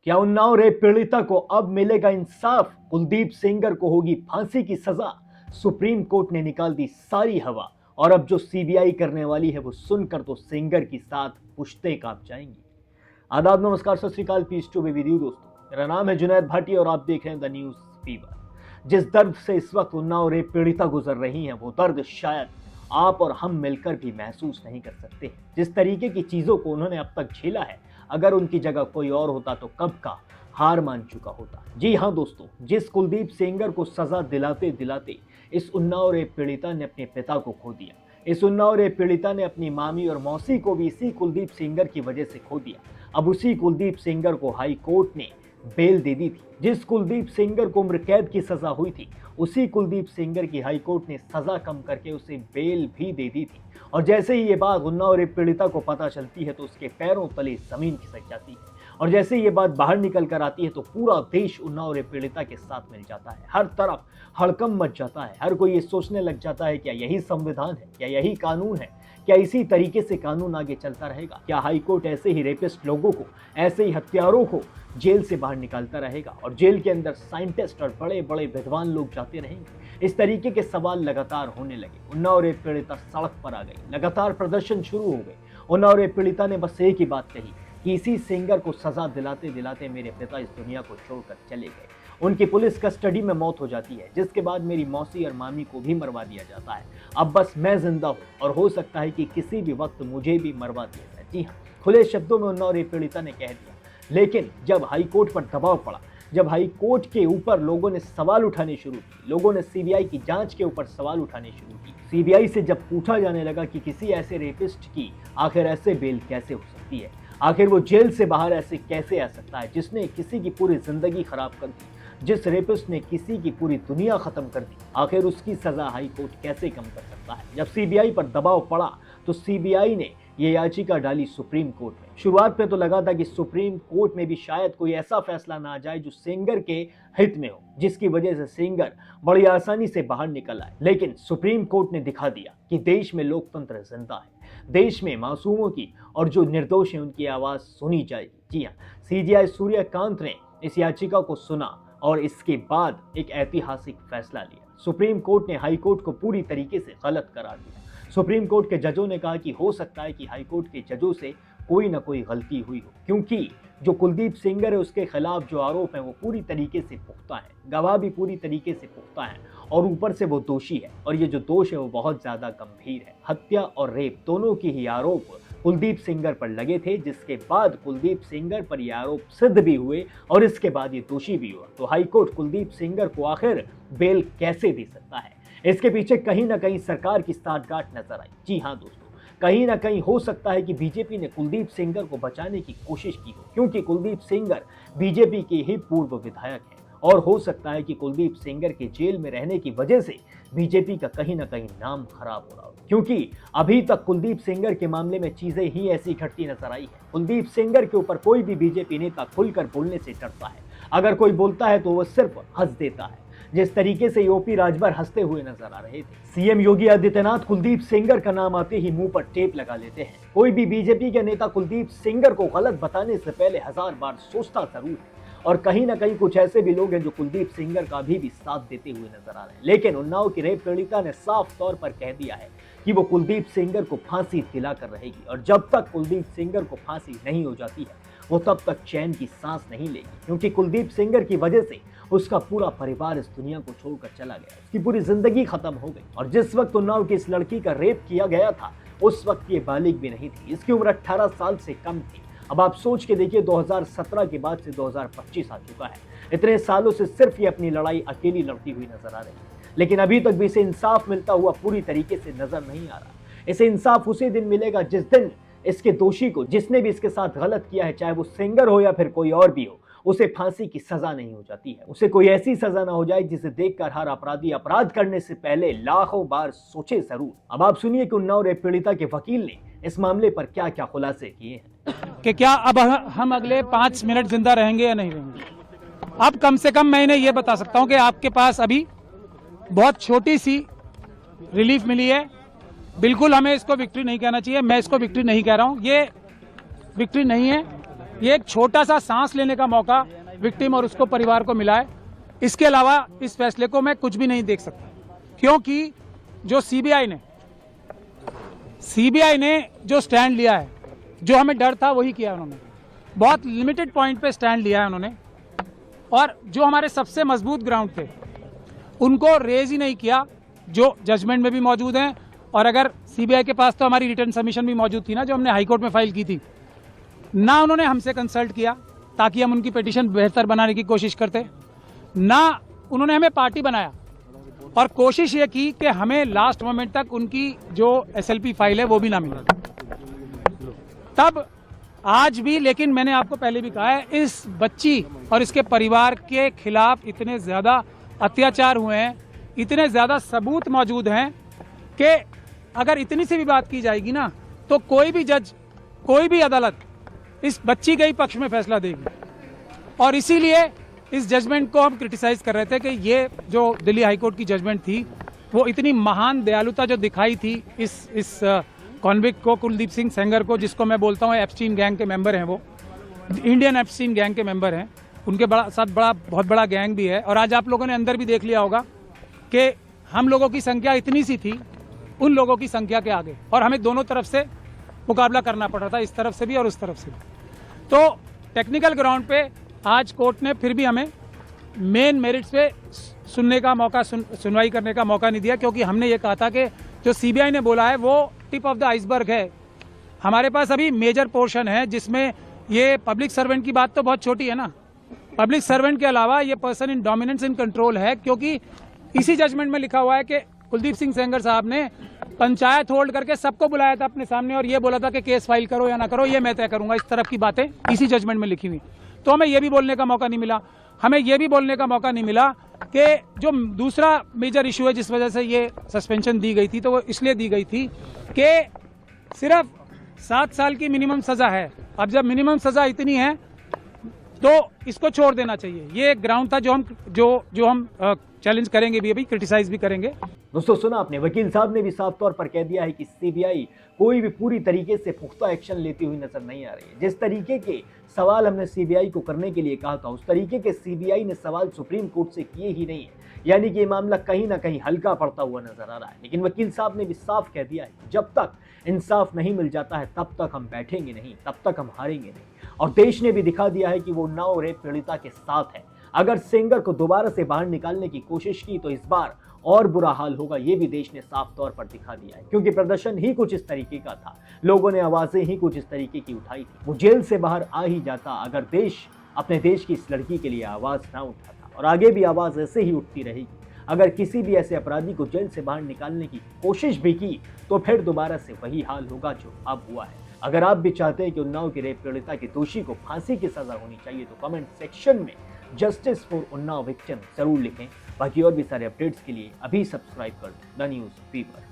क्या उन्नाव रेप पीड़िता को अब मिलेगा इंसाफ? कुलदीप सेंगर को होगी फांसी की सजा। सुप्रीम कोर्ट ने निकाल दी सारी हवा और अब जो सीबीआई करने वाली है वो सुनकर तो सेंगर की साथ पुश्ते कांप जाएंगी। आदाब, नमस्कार, Sat Sri Akal. Peace to be with you दोस्तों। मेरा नाम है जुनैद भाटी और आप देख रहे हैं द न्यूज फीवर। जिस दर्द से इस वक्त उन्नाव रेप पीड़िता गुजर रही हैं वो दर्द शायद आप और हम मिलकर भी महसूस नहीं कर सकते। जिस तरीके की चीजों को उन्होंने अब तक झेला है, अगर उनकी जगह कोई और होता तो कब का हार मान चुका होता। जी हाँ दोस्तों, जिस कुलदीप सेंगर को सजा दिलाते दिलाते इस उन्नाव रेप पीड़िता ने अपने पिता को खो दिया, इस उन्नाव रेप पीड़िता ने अपनी मामी और मौसी को भी इसी कुलदीप सेंगर की वजह से खो दिया। अब उसी कुलदीप सेंगर को हाई कोर्ट ने बेल दे दी थी। जिस कुलदीप सेंगर को उम्र कैद की सजा हुई थी, उसी कुलदीप सेंगर की हाई कोर्ट ने सजा कम करके उसे बेल भी दे दी थी। और जैसे ही ये बात उन्नाव रेप पीड़िता को पता चलती है तो उसके पैरों तले जमीन खिसक जाती है। और जैसे ही ये बात बाहर निकल कर आती है तो पूरा देश उन्नाव रेप पीड़िता के साथ मिल जाता है। हर तरफ हड़कंप मच जाता है। हर कोई ये सोचने लग जाता है, क्या यही संविधान है? क्या यही कानून है? क्या इसी तरीके से कानून आगे चलता रहेगा? क्या हाईकोर्ट ऐसे ही रेपिस्ट लोगों को, ऐसे ही हत्यारों को जेल से बाहर निकालता रहेगा और जेल के अंदर साइंटिस्ट और बड़े बड़े विद्वान लोग जाते रहेंगे? इस तरीके के सवाल लगातार होने लगे। उन्नाव रेप पीड़िता सड़क पर आ गई, लगातार प्रदर्शन शुरू हो गए। उन्नाव रेप पीड़िता ने बस एक ही बात कही कि इसी सेंगर को सजा दिलाते दिलाते मेरे पिता इस दुनिया को छोड़कर चले गए। उनकी पुलिस कस्टडी में मौत हो जाती है, जिसके बाद मेरी मौसी और मामी को भी मरवा दिया जाता है। अब बस मैं जिंदा हूँ और हो सकता है कि किसी भी वक्त मुझे भी मरवा दिया जाए। जी हाँ, खुले शब्दों में उन्नाव रेप पीड़िता ने कह दिया। लेकिन जब हाई कोर्ट पर दबाव पड़ा, जब हाई कोर्ट के ऊपर लोगों ने सवाल उठाने शुरू किए, लोगों ने सीबीआई की जांच के ऊपर सवाल उठाने शुरू की, सीबीआई से जब पूछा जाने लगा कि किसी ऐसे रेपिस्ट की आखिर ऐसे बेल कैसे हो सकती है, आखिर वो जेल से बाहर ऐसे कैसे आ सकता है, जिसने किसी की पूरी जिंदगी खराब कर दी, जिस रेपिस्ट ने किसी की पूरी दुनिया खत्म कर दी, आखिर उसकी सजा हाई कोर्ट कैसे कम कर सकता है? जब सीबीआई पर दबाव पड़ा तो सीबीआई ने ये याचिका डाली सुप्रीम कोर्ट में। शुरुआत में तो लगा था कि सुप्रीम कोर्ट में भी शायद कोई ऐसा फैसला ना आ जाए जो सेंगर के हित में हो, जिसकी वजह से सेंगर बड़ी आसानी से बाहर निकल आए। लेकिन सुप्रीम कोर्ट ने दिखा दिया कि देश में लोकतंत्र जिंदा है, देश में मासूमों की और जो निर्दोष है उनकी आवाज सुनी जाएगी। जी हाँ, सीजेआई सूर्यकांत ने इस याचिका को सुना और इसके बाद एक ऐतिहासिक फैसला लिया। सुप्रीम कोर्ट ने हाई कोर्ट को पूरी तरीके से गलत करार दिया। सुप्रीम कोर्ट के जजों ने कहा कि हो सकता है कि हाई कोर्ट के जजों से कोई ना कोई गलती हुई हो, क्योंकि जो कुलदीप सेंगर है उसके खिलाफ जो आरोप है वो पूरी तरीके से पुख्ता है, गवाह भी पूरी तरीके से पुख्ता है और ऊपर से वो दोषी है। और ये जो दोष है वो बहुत ज्यादा गंभीर है। हत्या और रेप दोनों की ही आरोप कुलदीप सेंगर पर लगे थे, जिसके बाद कुलदीप सेंगर पर ये आरोप सिद्ध भी हुए और इसके बाद ये दोषी भी हुआ। तो हाईकोर्ट कुलदीप सेंगर को आखिर बेल कैसे दे सकता है? इसके पीछे कहीं ना कहीं सरकार की साठगांठ नजर आई। जी हाँ दोस्तों, कहीं ना कहीं हो सकता है कि बीजेपी ने कुलदीप सेंगर को बचाने की कोशिश की हो, क्योंकि कुलदीप सेंगर बीजेपी के ही पूर्व विधायक हैं। और हो सकता है कि कुलदीप सेंगर के जेल में रहने की वजह से बीजेपी का कहीं ना कहीं नाम खराब हो रहा हो, क्योंकि अभी तक कुलदीप सेंगर के मामले में चीजें ही ऐसी घटती नजर आई है। कुलदीप सेंगर के ऊपर कोई भी बीजेपी नेता खुलकर बोलने से डरता है। अगर कोई बोलता है तो वो सिर्फ हंस देता है, जिस तरीके से ओपी राजभर हंसते हुए नजर आ रहे थे। सीएम योगी आदित्यनाथ कुलदीप सेंगर का नाम आते ही मुंह पर टेप लगा लेते हैं। कोई भी बीजेपी के नेता कुलदीप सेंगर को गलत बताने से पहले 1000 बार सोचता जरूर है। और कहीं ना कहीं कुछ ऐसे भी लोग हैं जो कुलदीप सेंगर का अभी भी साथ देते हुए नजर आ रहे हैं। लेकिन उन्नाव की रेप पीड़िता ने साफ तौर पर कह दिया है कि वो कुलदीप सेंगर को फांसी दिलाकर रहेगी और जब तक कुलदीप सेंगर को फांसी नहीं हो जाती है वो तब तक चैन की सांस नहीं लेगी, क्योंकि कुलदीप सेंगर की वजह से उसका पूरा परिवार इस दुनिया को छोड़कर चला गया, उसकी पूरी जिंदगी खत्म हो गई। और जिस वक्त उन्नाव की इस लड़की का रेप किया गया था उस वक्त ये बालिग भी नहीं थी, इसकी उम्र 18 साल से कम थी। अब आप सोच के देखिए, 2017 के बाद से 2025 आ चुका है। इतने सालों से सिर्फ ये अपनी लड़ाई अकेली लड़ती हुई नजर आ रही है, लेकिन अभी तक भी इसे इंसाफ मिलता हुआ पूरी तरीके से नजर नहीं आ रहा। इसे इंसाफ उसी दिन मिलेगा जिस दिन इसके दोषी को, जिसने भी इसके साथ गलत किया है, चाहे वो सेंगर हो या फिर कोई और भी हो, उसे फांसी की सजा नहीं हो जाती है। उसे कोई ऐसी सजा ना हो जाए जिसे देखकर हर अपराधी अपराध करने से पहले लाखों बार सोचे जरूर। अब आप सुनिए कि उन्नाव रेप पीड़िता के वकील ने इस मामले पर क्या क्या खुलासे किए हैं। कि क्या अब हम अगले 5 मिनट जिंदा रहेंगे या नहीं रहेंगे? अब कम से कम मैं इन्हें यह बता सकता हूं कि आपके पास अभी बहुत छोटी सी रिलीफ मिली है। बिल्कुल हमें इसको विक्ट्री नहीं कहना चाहिए, मैं इसको विक्ट्री नहीं कह रहा हूं, ये विक्ट्री नहीं है। ये एक छोटा सा सांस लेने का मौका विक्टिम और उसको परिवार को मिला है। इसके अलावा इस फैसले को मैं कुछ भी नहीं देख सकता, क्योंकि जो सीबीआई ने जो स्टैंड लिया है, जो हमें डर था वही किया उन्होंने। बहुत लिमिटेड पॉइंट पे स्टैंड लिया है उन्होंने, और जो हमारे सबसे मजबूत ग्राउंड थे उनको रेज ही नहीं किया, जो जजमेंट में भी मौजूद हैं। और अगर सीबीआई के पास तो हमारी रिटर्न सबमिशन भी मौजूद थी ना, जो हमने हाईकोर्ट में फाइल की थी, ना उन्होंने हमसे कंसल्ट किया ताकि हम उनकी पिटीशन बेहतर बनाने की कोशिश करते, ना उन्होंने हमें पार्टी बनाया, और कोशिश ये की कि हमें लास्ट मोमेंट तक उनकी जो एसएलपी फाइल है वो भी ना मिले। तब आज भी, लेकिन मैंने आपको पहले भी कहा है, इस बच्ची और इसके परिवार के खिलाफ इतने ज्यादा अत्याचार हुए हैं, इतने ज्यादा सबूत मौजूद हैं कि अगर इतनी सी भी बात की जाएगी ना, तो कोई भी जज, कोई भी अदालत इस बच्ची के ही पक्ष में फैसला देगी। और इसीलिए इस जजमेंट को हम क्रिटिसाइज कर रहे थे कि ये जो दिल्ली हाईकोर्ट की जजमेंट थी, वो इतनी महान दयालुता जो दिखाई थी इस कॉन्विक्ट को, कुलदीप सिंह सेंगर को, जिसको मैं बोलता हूँ एप्स्टीन गैंग के मेंबर हैं, वो इंडियन एप्स्टीन गैंग के मेंबर हैं, उनके बहुत बड़ा गैंग भी है। और आज आप लोगों ने अंदर भी देख लिया होगा कि हम लोगों की संख्या इतनी सी थी उन लोगों की संख्या के आगे, और हमें दोनों तरफ से मुकाबला करना पड़ रहा था, इस तरफ से भी और उस तरफ से भी। तो टेक्निकल ग्राउंड पे आज कोर्ट ने फिर भी हमें मेन मेरिट्स पे सुनने का मौका, सुनवाई करने का मौका नहीं दिया, क्योंकि हमने ये कहा था कि जो सीबीआई ने बोला है वो टिप ऑफ द आइसबर्ग है। हमारे पास अभी मेजर पोर्शन है, जिसमें ये पब्लिक सर्वेंट की बात तो बहुत छोटी है ना, पब्लिक सर्वेंट के अलावा ये person in dominance in control है, क्योंकि इसी जजमेंट में लिखा हुआ है कि कुलदीप सिंह सेंगर साहब ने पंचायत होल्ड करके सबको बुलाया था अपने सामने और ये बोला था कि केस फाइल करो या ना करो, ये मैं तय करूंगा। इस तरफ की बातें इसी जजमेंट में लिखी हुई। तो हमें ये भी बोलने का मौका नहीं मिला, हमें ये भी बोलने का मौका नहीं मिला कि जो दूसरा मेजर इशू है जिस वजह से ये सस्पेंशन दी गई थी, तो वो इसलिए दी गई थी कि सिर्फ 7 साल की मिनिमम सजा है। अब जब मिनिमम सजा इतनी है तो इसको छोड़ देना चाहिए। ये एक ग्राउंड था जो हम चैलेंज करेंगे भी, अभी क्रिटिसाइज भी करेंगे। दोस्तों सुना आपने, वकील साहब ने भी साफ तौर पर कह दिया है कि सीबीआई कोई भी पूरी तरीके से पुख्ता एक्शन लेती हुई नजर नहीं आ रही है। जिस तरीके के सवाल हमने सीबीआई को करने के लिए कहा था, उस तरीके के सीबीआई ने सवाल सुप्रीम कोर्ट से किए ही नहीं है, यानी कि ये मामला कहीं ना कहीं हल्का पड़ता हुआ नजर आ रहा है। लेकिन वकील साहब ने भी साफ कह दिया है, जब तक इंसाफ नहीं मिल जाता है तब तक हम बैठेंगे नहीं, तब तक हम हारेंगे नहीं। और देश ने भी दिखा दिया है कि वो उन्नाव रेप पीड़िता के साथ है। अगर सेंगर को दोबारा से बाहर निकालने की कोशिश की तो इस बार और बुरा हाल होगा, ये भी देश ने साफ तौर पर दिखा दिया है, क्योंकि प्रदर्शन ही कुछ इस तरीके का था, लोगों ने आवाजें ही कुछ इस तरीके की उठाई थी। वो जेल से बाहर आ ही जाता अगर देश अपने देश की इस लड़की के लिए आवाज ना उठाता, और आगे भी आवाज ऐसे ही उठती रहेगी। अगर किसी भी ऐसे अपराधी को जेल से बाहर निकालने की कोशिश भी की तो फिर दोबारा से वही हाल होगा जो अब हुआ है। अगर आप भी चाहते हैं कि उन्नाव की रेप पीड़िता के दोषी को फांसी की सजा होनी चाहिए तो कमेंट सेक्शन में जस्टिस फॉर उन्नाव विक्टिम जरूर लिखें। बाकी और भी सारे अपडेट्स के लिए अभी सब्सक्राइब कर द न्यूज़ पेपर।